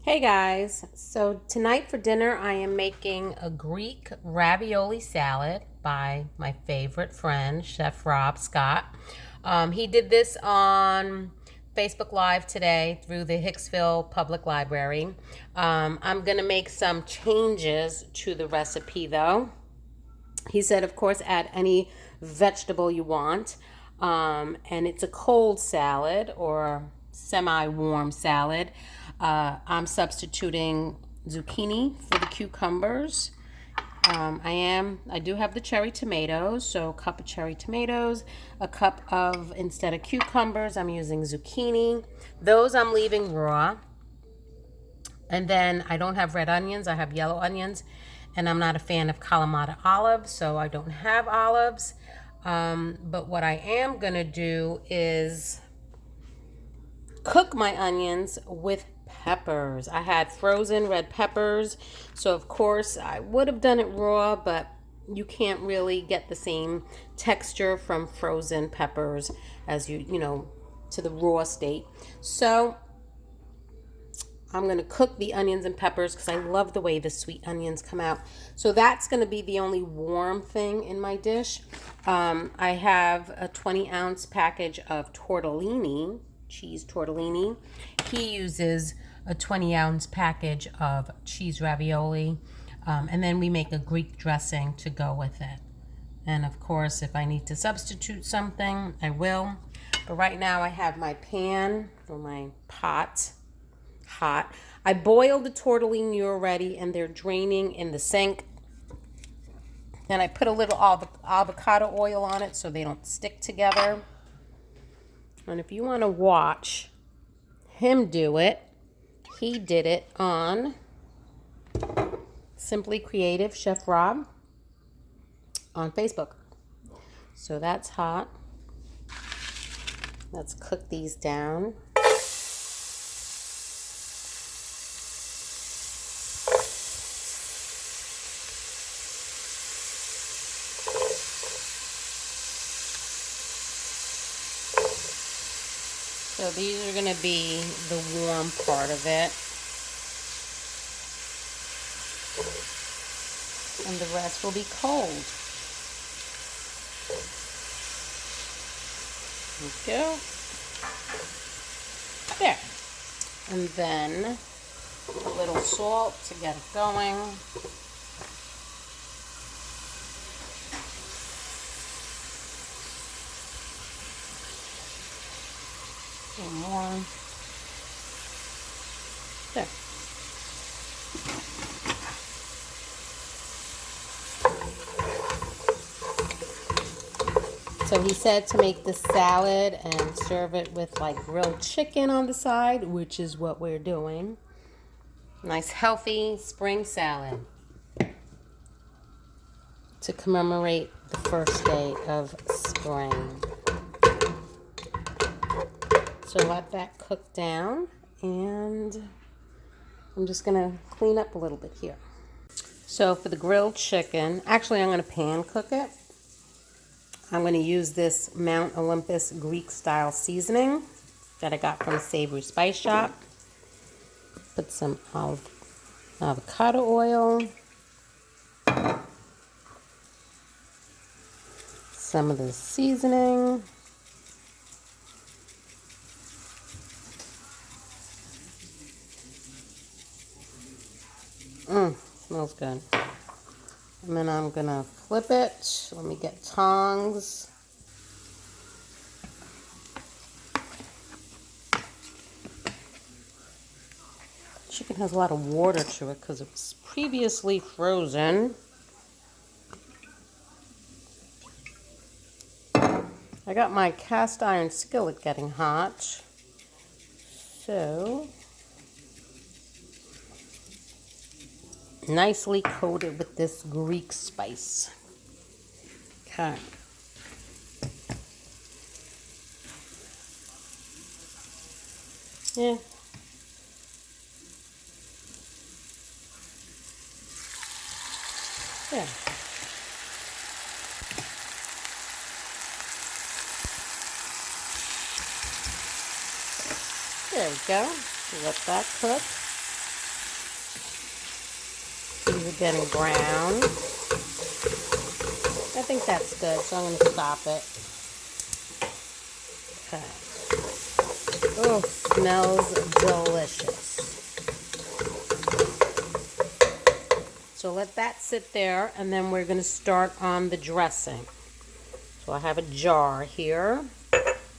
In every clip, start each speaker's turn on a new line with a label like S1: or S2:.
S1: Hey guys, so tonight for dinner I am making a Greek ravioli salad by my favorite friend, Chef Rob Scott. He did this on Facebook Live today through the Hicksville Public Library. I'm going to make some changes to the recipe though. He said, of course, add any vegetable you want. And it's a cold salad or semi-warm salad. I'm substituting zucchini for the cucumbers. I do have the cherry tomatoes, so a cup of cherry tomatoes, a cup of, instead of cucumbers, I'm using zucchini. Those I'm leaving raw. And then I don't have red onions, I have yellow onions. And I'm not a fan of Kalamata olives, so I don't have olives. But what I am going to do is cook my onions with peppers. I had frozen red peppers, so of course I would have done it raw, but you can't really get the same texture from frozen peppers as to the raw state. So I'm going to cook the onions and peppers because I love the way the sweet onions come out. So that's going to be the only warm thing in my dish. I have a 20-ounce package of tortellini, cheese tortellini. He uses a 20-ounce package of cheese ravioli. And then we make a Greek dressing to go with it. And of course, if I need to substitute something, I will. But right now I have my pan or my pot hot. I boiled the tortellini already and they're draining in the sink. And I put a little avocado oil on it so they don't stick together. And if you want to watch him do it, he did it on Simply Creative Chef Rob on Facebook. So that's hot. Let's cook these down. So these are going to be the warm part of it. And the rest will be cold. There we go. There. And then a little salt to get it going. A little more. There. So he said to make the salad and serve it with like grilled chicken on the side, which is what we're doing. Nice healthy spring salad to commemorate the first day of spring. So let that cook down, and I'm just going to clean up a little bit here. So for the grilled chicken, actually I'm going to pan cook it. I'm going to use this Mount Olympus Greek style seasoning that I got from Savory Spice Shop. Put some avocado oil. Some of the seasoning. Smells good. And then I'm going to flip it. Let me get tongs. Chicken has a lot of water to it because it was previously frozen. I got my cast iron skillet getting hot. So nicely coated with this Greek spice. Okay. Yeah. Yeah. There we go. Let that cook. These are getting brown. I think that's good, so I'm going to stop it. Okay. Oh, smells delicious. So let that sit there, and then we're going to start on the dressing. So I have a jar here.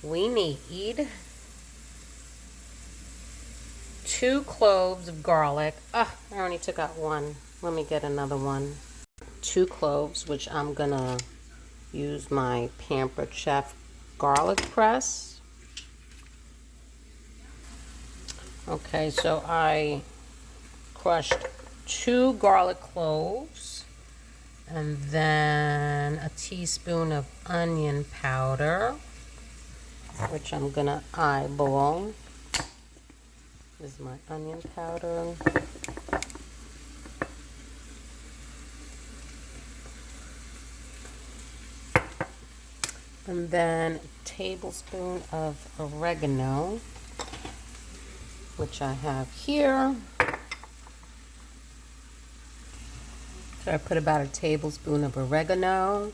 S1: We need 2 cloves of garlic. I only took out 1. Let me get another one. 2 cloves, which I'm going to use my Pampered Chef garlic press. Okay, so I crushed 2 garlic cloves, and then a teaspoon of onion powder, which I'm gonna eyeball. This is my onion powder. And then a tablespoon of oregano, which I have here. So I put about a tablespoon of oregano,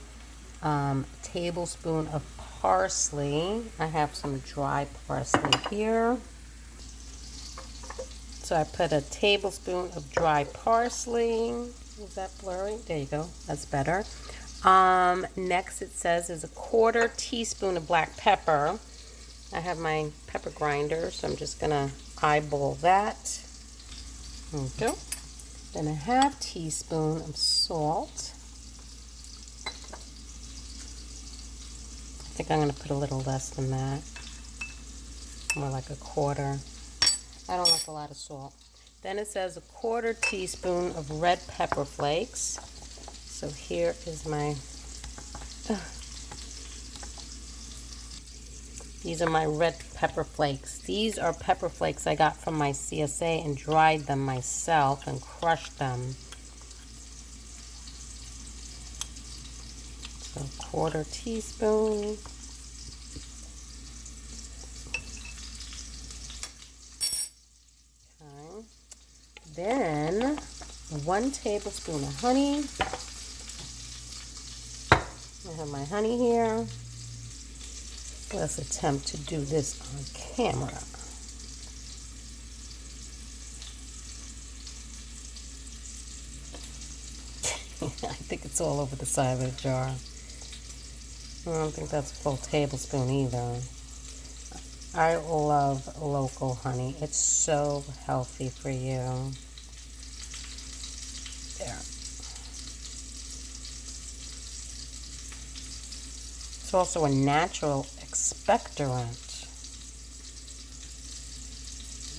S1: a tablespoon of parsley. I have some dry parsley here. So I put a tablespoon of dry parsley. Is that blurry? There you go. That's better. Next it says is a 1/4 teaspoon of black pepper. I have my pepper grinder, so I'm just gonna eyeball that. There we go. Then a 1/2 teaspoon of salt. I think I'm gonna put a little less than that. More like a 1/4. I don't like a lot of salt. Then it says a 1/4 teaspoon of red pepper flakes. So here is my, these are my red pepper flakes. These are pepper flakes I got from my CSA and dried them myself and crushed them. So 1/4 teaspoon. Okay. Then 1 tablespoon of honey. I have my honey here. Let's attempt to do this on camera. I think it's all over the side of the jar. I don't think that's a full tablespoon either. I love local honey. It's so healthy for you. There. It's also a natural expectorant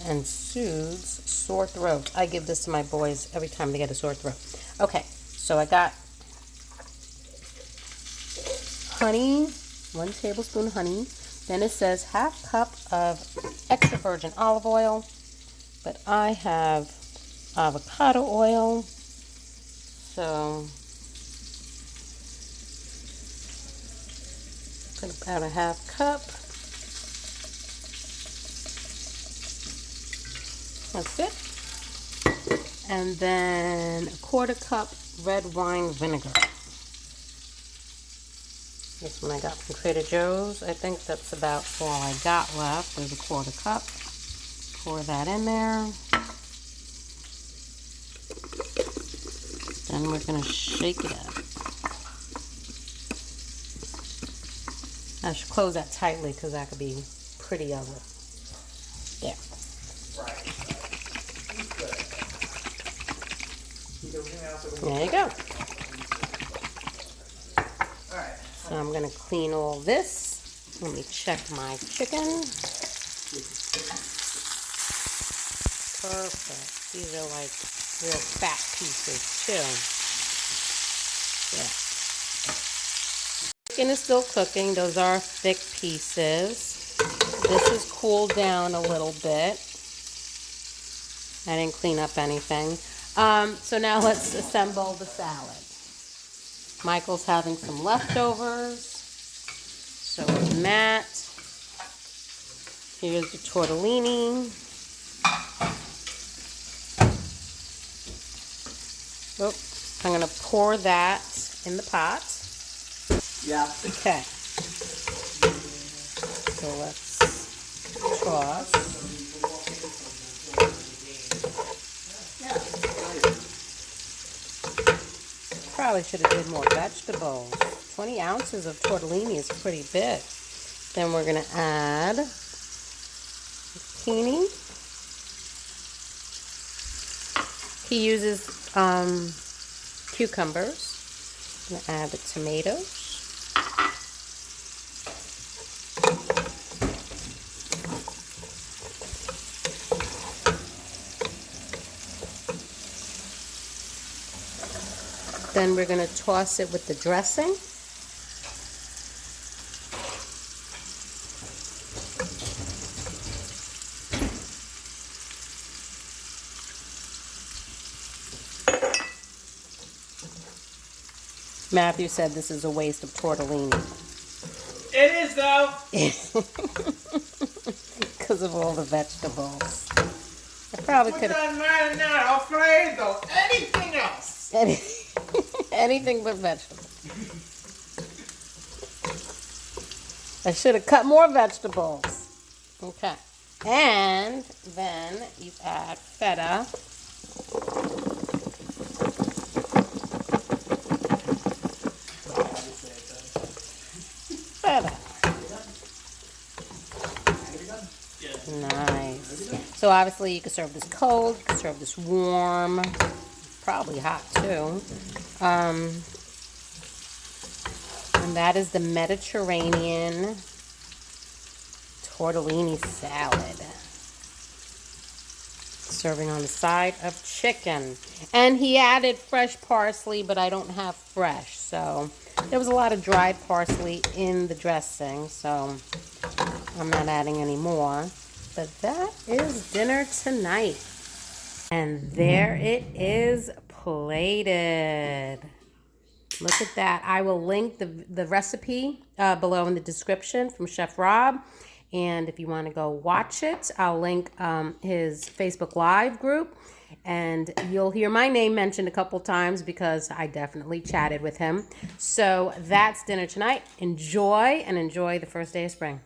S1: and soothes sore throat. I give this to my boys every time they get a sore throat. Okay, so I got honey, 1 tablespoon of honey. Then it says 1/2 cup of extra virgin olive oil, but I have avocado oil, so put about a 1/2 cup. That's it. And then a 1/4 cup red wine vinegar. This one I got from Trader Joe's. I think that's about all I got left. There's a 1/4 cup. Pour that in there. Then we're going to shake it up. I should close that tightly because that could be pretty ugly. There. There you go. So I'm going to clean all this. Let me check my chicken. Perfect. These are like real fat pieces too. Yeah. Chicken is still cooking. Those are thick pieces. This has cooled down a little bit. I didn't clean up anything. So now let's assemble the salad. Michael's having some leftovers. So is Matt. Here's the tortellini. Oh, I'm going to pour that in the pot.
S2: Yeah.
S1: Okay. So let's toss. Probably should have did more vegetables. 20 ounces of tortellini is pretty big. Then we're going to add zucchini. He uses cucumbers. I'm going to add the tomatoes. Then we're going to toss it with the dressing. Matthew said this is a waste of tortellini.
S2: It is though.
S1: Because of all the vegetables. I probably could have...
S2: marinara, Alfredo, anything else.
S1: Anything but vegetables. I should have cut more vegetables. Okay. And then you add feta. Feta. Nice. So obviously you can serve this cold, you can serve this warm, probably hot too. And that is the Mediterranean tortellini salad. Serving on the side of chicken. And he added fresh parsley, but I don't have fresh. So there was a lot of dried parsley in the dressing, so I'm not adding any more. But that is dinner tonight. And there it is plated. Look at that. I will link the recipe below in the description from Chef Rob. And if you want to go watch it, I'll link his Facebook Live group. And you'll hear my name mentioned a couple times because I definitely chatted with him. So that's dinner tonight. Enjoy, and enjoy the first day of spring.